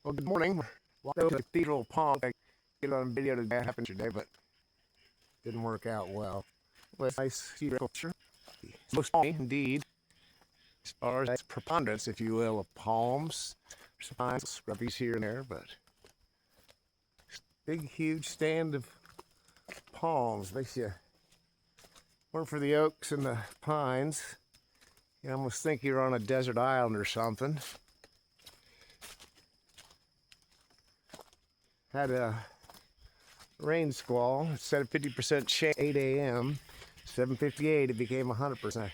Well, good morning. Welcome to the Cathedral Palm. I get on video today. That happened today, but didn't work out well. Well, it's nice agriculture. Most palmy, indeed, as far as preponderance, if you will, of palms. Some pines, scrubbies here and there, but big, huge stand of palms. Makes you weren't for the oaks and the pines. You almost think you're on a desert island or something. Had a rain squall. It said a 50% chance 8 a.m. 7:58 it became 100%.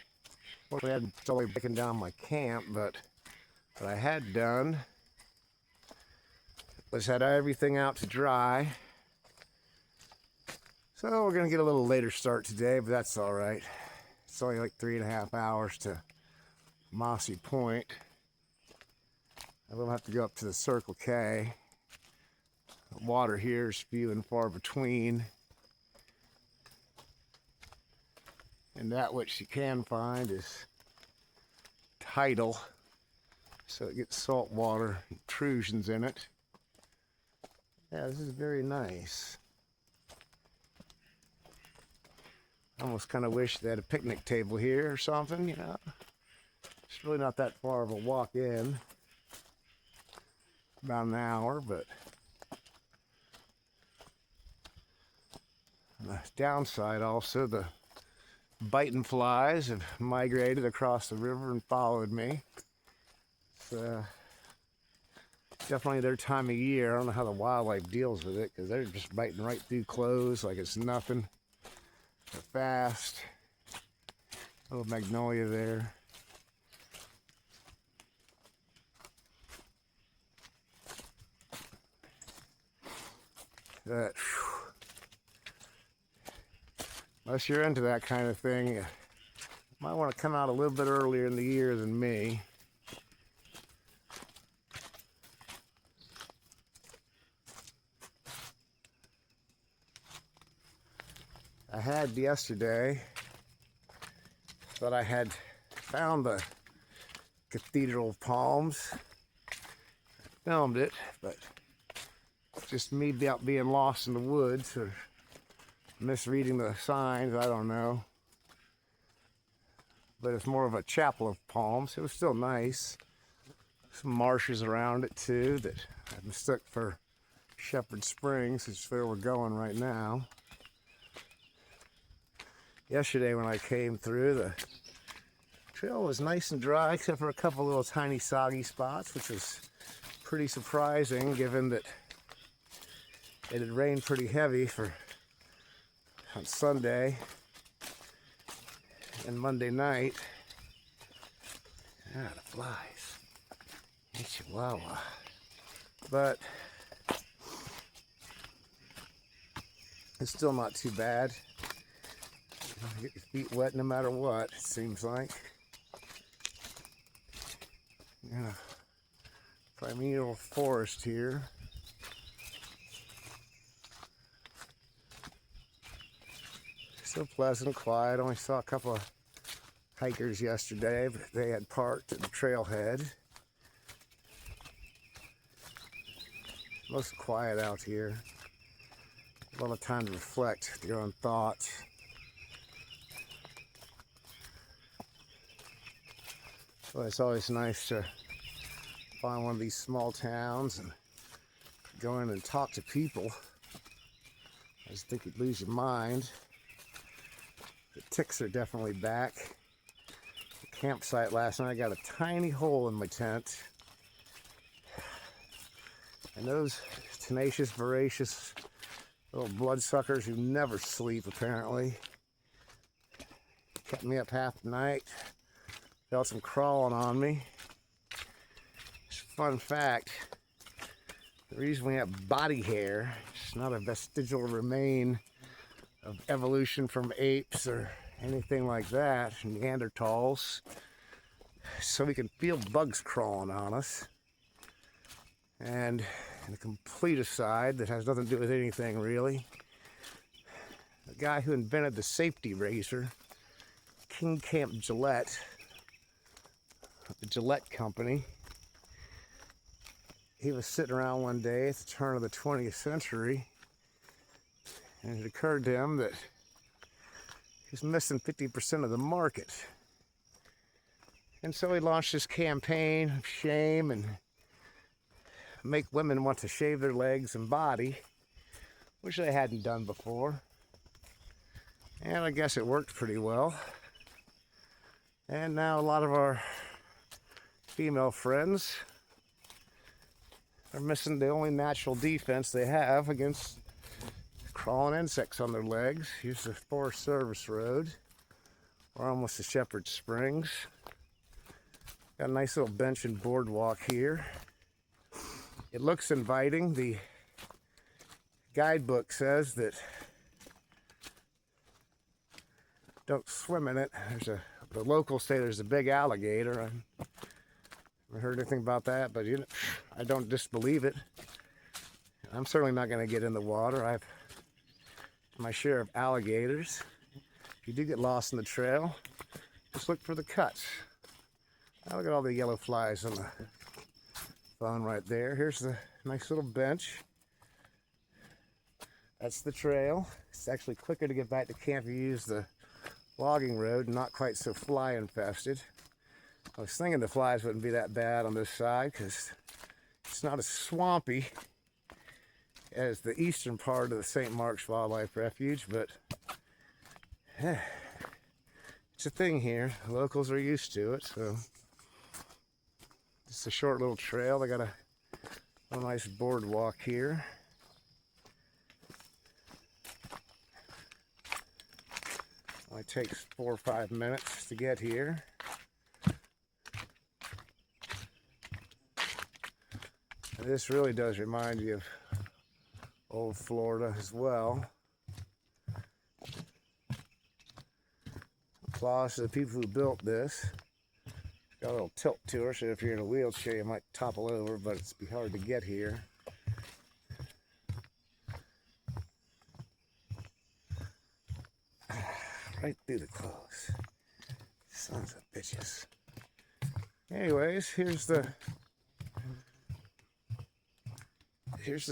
Well, I hadn't totally breaking down my camp, but what I had done was had everything out to dry. So we're gonna get a little later start today, but that's all right. It's only like 3.5 hours to Mossy Point. I will have to go up to the Circle K. The water here is few and far between. And that which you can find is tidal. So it gets salt water intrusions in it. Yeah, this is very nice. I almost kind of wish they had a picnic table here or something, you know. It's really not that far of a walk in. About an hour, but on the downside also, the biting flies have migrated across the river and followed me. It's definitely their time of year. I don't know how the wildlife deals with it because they're just biting right through clothes like it's nothing. They're fast. Little magnolia there. That, unless you're into that kind of thing, you might want to come out a little bit earlier in the year than me. I had yesterday, thought I had found the Cathedral of Palms. I filmed it, but just me being lost in the woods or misreading the signs, I don't know. But it's more of a chapel of palms. It was still nice. Some marshes around it too that I mistook for Shepard Springs, which is where we're going right now. Yesterday when I came through, the trail was nice and dry except for a couple little tiny soggy spots, which was pretty surprising given that it had rained pretty heavy on Sunday and Monday night. Ah, the flies. Hey, Chihuahua. But it's still not too bad. You get your feet wet no matter what, it seems like. Yeah. Primeval forest here. So pleasant, quiet. Only saw a couple of hikers yesterday, but they had parked at the trailhead. Most quiet out here. A lot of time to reflect your own thoughts. So it's always nice to find one of these small towns and go in and talk to people. I just think you'd lose your mind. The ticks are definitely back. The campsite last night, I got a tiny hole in my tent. And those tenacious, voracious little bloodsuckers who never sleep, apparently, kept me up half the night. Felt some crawling on me. Fun fact, the reason we have body hair, it's not a vestigial remain of evolution from apes or anything like that, Neanderthals, so we can feel bugs crawling on us. And in a complete aside that has nothing to do with anything really, the guy who invented the safety razor, King Camp Gillette, the Gillette Company, he was sitting around one day at the turn of the 20th century, and it occurred to him that he's missing 50% of the market. And so he launched this campaign of shame and make women want to shave their legs and body, which they hadn't done before. And I guess it worked pretty well. And now a lot of our female friends are missing the only natural defense they have against crawling insects on their legs. Here's the Forest Service Road. We're almost to Shepard Springs. Got a nice little bench and boardwalk here. It looks inviting. The guidebook says that don't swim in it. The locals say there's a big alligator. I haven't heard anything about that, but I don't disbelieve it. I'm certainly not going to get in the water. I've my share of alligators. If you do get lost in the trail, just look for the cuts. Look at all the yellow flies on the phone right there. Here's the nice little bench. That's the trail. It's actually quicker to get back to camp if you use the logging road, not quite so fly infested. I was thinking the flies wouldn't be that bad on this side because it's not as swampy as the eastern part of the St. Mark's Wildlife Refuge, but it's a thing here. The locals are used to it, so it's a short little trail. They got a nice boardwalk here. Only takes 4 or 5 minutes to get here. And this really does remind you of old Florida as well. Applause to the people who built this. Got a little tilt to her, so if you're in a wheelchair you might topple over, but it's be hard to get here. Right through the clothes. Sons of bitches. Anyways, here's the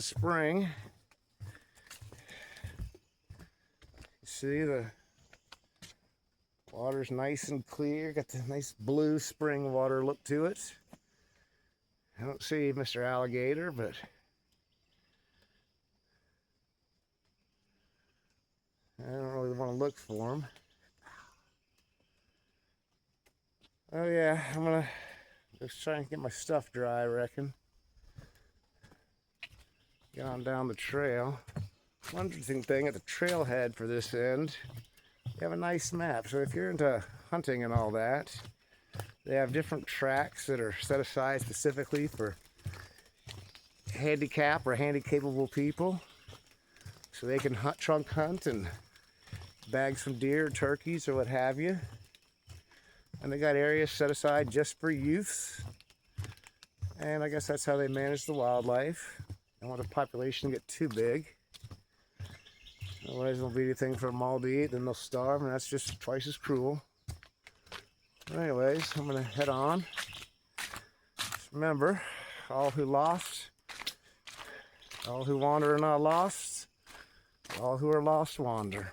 spring. You see the water's nice and clear. Got the nice blue spring water look to it. I don't see Mr. Alligator, but I don't really want to look for him. Oh yeah, I'm gonna just try and get my stuff dry, I reckon. Get on down the trail. One interesting thing at the trailhead for this end, they have a nice map. So if you're into hunting and all that, they have different tracks that are set aside specifically for handicap or handy-capable people. So they can trunk hunt and bag some deer, turkeys, or what have you. And they got areas set aside just for youths. And I guess that's how they manage the wildlife. Don't want the population to get too big. Otherwise, there'll be anything for them all to eat, then they'll starve, and that's just twice as cruel. Anyways, I'm going to head on. Just remember, all who lost, all who wander are not lost, all who are lost wander.